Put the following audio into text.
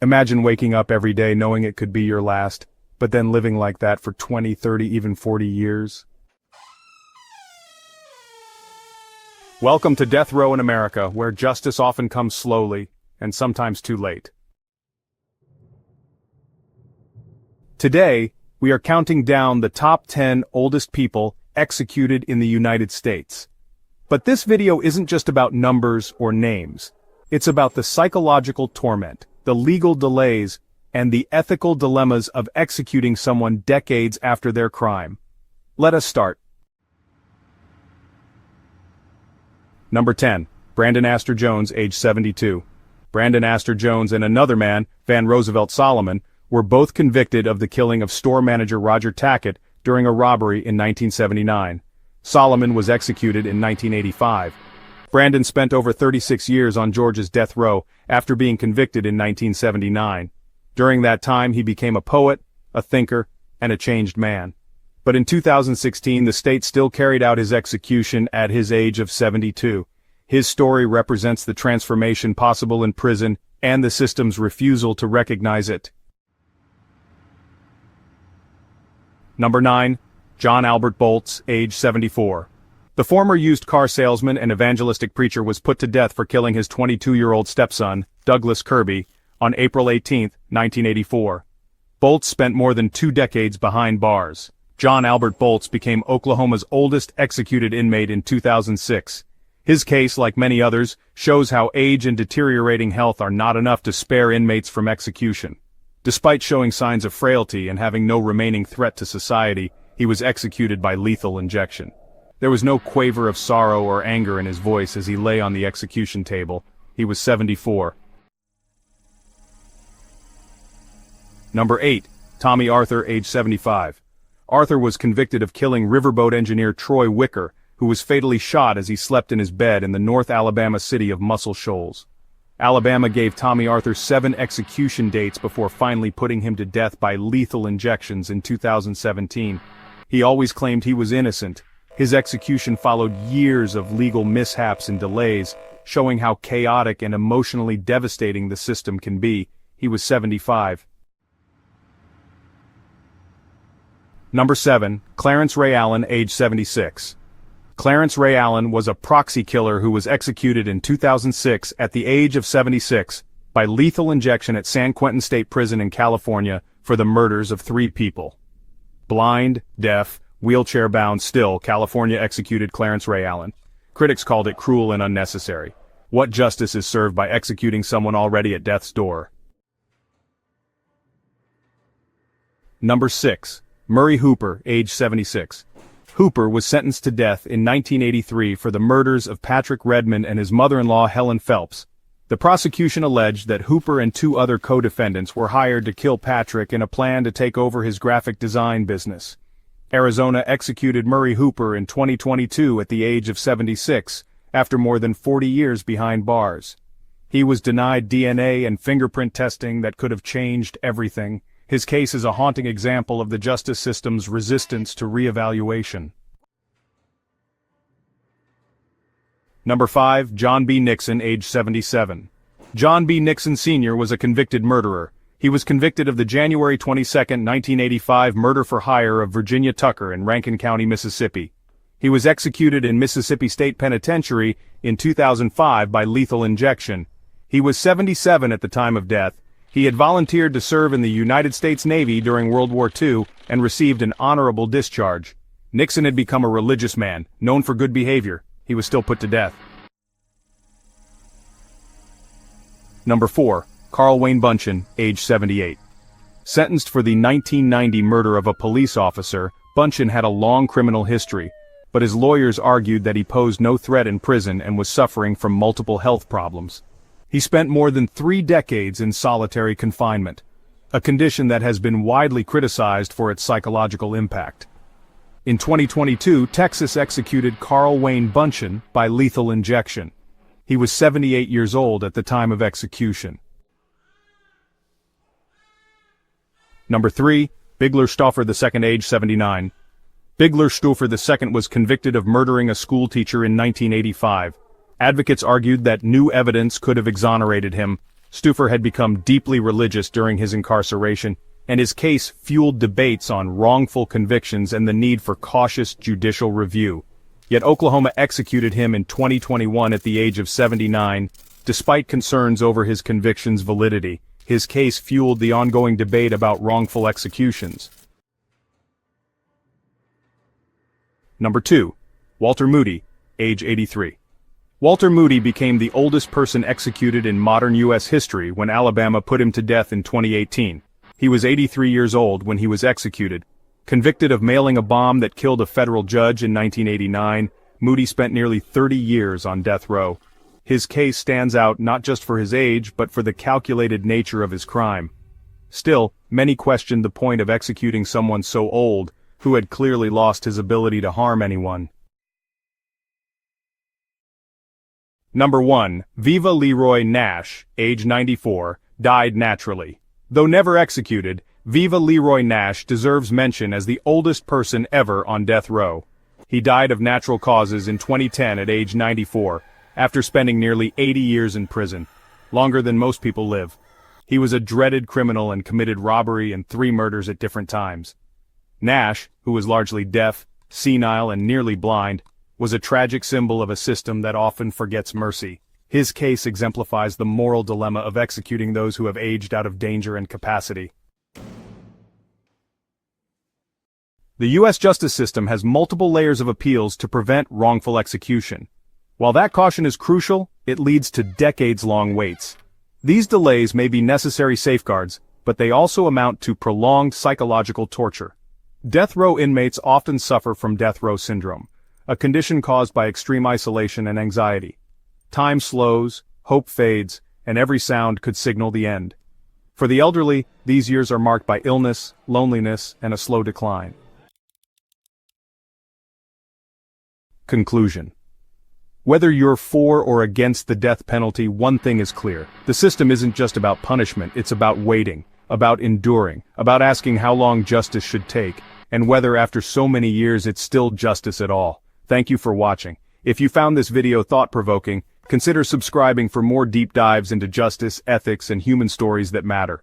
Imagine waking up every day knowing it could be your last, but then living like that for 20, 30, even 40 years. Welcome to Death Row in America, where justice often comes slowly, and sometimes too late. Today, we are counting down the top 10 oldest people executed in the United States. But this video isn't just about numbers or names. It's about the psychological torment, the legal delays, and the ethical dilemmas of executing someone decades after their crime. Let us start. Number 10. Brandon Astor Jones, age 72. Brandon Astor Jones and another man, Van Roosevelt Solomon, were both convicted of the killing of store manager Roger Tackett during a robbery in 1979. Solomon was executed in 1985. Brandon spent over 36 years on Georgia's death row after being convicted in 1979. During that time he became a poet, a thinker, and a changed man. But in 2016 the state still carried out his execution at his age of 72. His story represents the transformation possible in prison and the system's refusal to recognize it. Number 9. John Albert Bolts, age 74. The former used car salesman and evangelistic preacher was put to death for killing his 22-year-old stepson, Douglas Kirby, on April 18, 1984. Bolts spent more than 2 decades behind bars. John Albert Bolts became Oklahoma's oldest executed inmate in 2006. His case, like many others, shows how age and deteriorating health are not enough to spare inmates from execution. Despite showing signs of frailty and having no remaining threat to society, he was executed by lethal injection. There was no quaver of sorrow or anger in his voice as he lay on the execution table. He was 74. Number 8. Tommy Arthur, age 75. Arthur was convicted of killing riverboat engineer Troy Wicker, who was fatally shot as he slept in his bed in the North Alabama city of Muscle Shoals. Alabama gave Tommy Arthur 7 execution dates before finally putting him to death by lethal injections in 2017. He always claimed he was innocent. His execution followed years of legal mishaps and delays, showing how chaotic and emotionally devastating the system can be. He was 75. Number 7. Clarence Ray Allen, age 76. Clarence Ray Allen was a proxy killer who was executed in 2006 at the age of 76 by lethal injection at San Quentin State Prison in California for the murders of 3 people. Blind, deaf, wheelchair-bound, still, California executed Clarence Ray Allen. Critics called it cruel and unnecessary. What justice is served by executing someone already at death's door? Number 6. Murray Hooper, age 76. Hooper was sentenced to death in 1983 for the murders of Patrick Redmond and his mother-in-law Helen Phelps. The prosecution alleged that Hooper and 2 other co-defendants were hired to kill Patrick in a plan to take over his graphic design business. Arizona executed Murray Hooper in 2022 at the age of 76, after more than 40 years behind bars. He was denied DNA and fingerprint testing that could have changed everything. His case is a haunting example of the justice system's resistance to re-evaluation. Number 5. John B. Nixon, age 77. John B. Nixon Sr. was a convicted murderer. He was convicted of the January 22, 1985 murder for hire of Virginia Tucker in Rankin County, Mississippi. He was executed in Mississippi State Penitentiary in 2005 by lethal injection. He was 77 at the time of death. He had volunteered to serve in the United States Navy during World War II and received an honorable discharge. Nixon had become a religious man, known for good behavior. He was still put to death. Number 4. Carl Wayne Bunchen, age 78. Sentenced for the 1990 murder of a police officer, Bunchen had a long criminal history, but his lawyers argued that he posed no threat in prison and was suffering from multiple health problems. He spent more than 3 decades in solitary confinement, a condition that has been widely criticized for its psychological impact. In 2022, Texas executed Carl Wayne Bunchen by lethal injection. He was 78 years old at the time of execution. Number 3. Bigler Stauffer II, age 79. Bigler Stauffer II was convicted of murdering a schoolteacher in 1985. Advocates argued that new evidence could have exonerated him. Stouffer had become deeply religious during his incarceration, and his case fueled debates on wrongful convictions and the need for cautious judicial review. Yet Oklahoma executed him in 2021 at the age of 79, despite concerns over his conviction's validity. His case fueled the ongoing debate about wrongful executions. Number 2. Walter Moody, age 83. Walter Moody became the oldest person executed in modern U.S. history when Alabama put him to death in 2018. He was 83 years old when he was executed. Convicted of mailing a bomb that killed a federal judge in 1989, Moody spent nearly 30 years on death row. His case stands out not just for his age but for the calculated nature of his crime. Still, many questioned the point of executing someone so old, who had clearly lost his ability to harm anyone. Number 1. Viva Leroy Nash, age 94, died naturally. Though never executed, Viva Leroy Nash deserves mention as the oldest person ever on death row. He died of natural causes in 2010 at age 94, after spending nearly 80 years in prison, longer than most people live. He was a dreaded criminal and committed robbery and 3 murders at different times. Nash, who was largely deaf, senile, and nearly blind, was a tragic symbol of a system that often forgets mercy. His case exemplifies the moral dilemma of executing those who have aged out of danger and capacity. The U.S. justice system has multiple layers of appeals to prevent wrongful execution. While that caution is crucial, it leads to decades-long waits. These delays may be necessary safeguards, but they also amount to prolonged psychological torture. Death row inmates often suffer from death row syndrome, a condition caused by extreme isolation and anxiety. Time slows, hope fades, and every sound could signal the end. For the elderly, these years are marked by illness, loneliness, and a slow decline. Conclusion. Whether you're for or against the death penalty, one thing is clear. The system isn't just about punishment, it's about waiting, about enduring, about asking how long justice should take, and whether after so many years it's still justice at all. Thank you for watching. If you found this video thought-provoking, consider subscribing for more deep dives into justice, ethics, and human stories that matter.